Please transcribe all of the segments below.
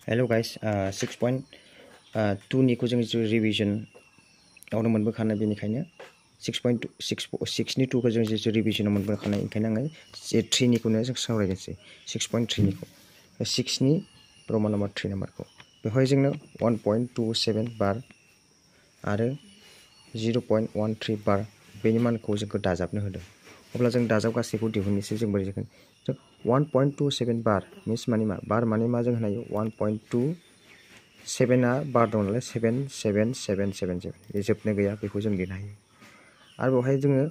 Hello guys, 6.2 निखौ जों revision आवनो मोनबोखानाय बेनिखायनो 6.6 नि 2 खौ जों रिविजन मोनबोखानाय ओंखायनो आङो 3 निखौनो जों सावरायनोसै 6.3 निखौ 6 नि रोमान नम्बर 3 नम्बरखौ बेवहाय जोंनो 1.27 बार आरो 0.13 बार बेनि मानखौ जोंखौ दाजाबनो होदों अब्ला जों दाजाब गासैखौ दिहुननोसै जों बोरै जागोन 1.27 बार मीन्स माने मा बार माने मा जों होनायो 1.27 आ बार दं नालाय 7777 बे जोबनो गैया बेखौ जों लिरनो हायो आरो बेवहाय जोङो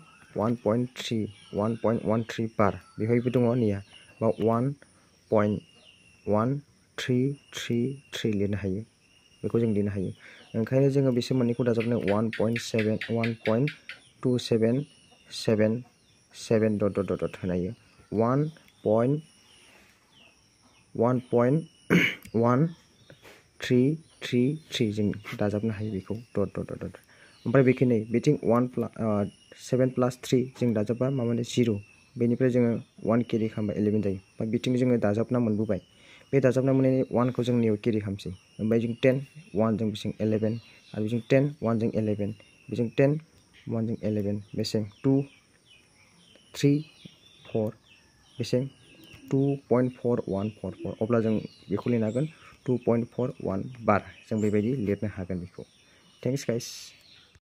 1.13 बार बेवहायबो दङ निया बा 1.1333 लिरनो हायो बेखौ जों लिरनो हायो ओंखायनो जोङो बिसोर मोननैखौ दाजाबनो 1.2777 डट डट डट होनायो 1.1333 जों दाजाबनो हायो बेखौ डट डट डट ओमफ्राय बेखिनि बिथिं 7 + 3 जों दाजाबबा मा मोनो 0 बेनिफ्राय जोङो 1 केरि खालामबा 11 जायो बा बिथिं जोङो दाजाबना मोनबोबाय बे दाजाबना मोननायनि 1 खौ जों नियाव केरि खालामसै ओमफ्राय जों 10 1 जों बिसिं 11 आरो बिजों 10 1 जों 11 बिजों 10 1 जों 11 बेसें 2 3 4 बेसें 2.4144 अब्ला जों बेखौ लिरनो हागोन 2.41 बार जों बेबायदि लिरनो हागोन बेखौ थेंक्स गाइस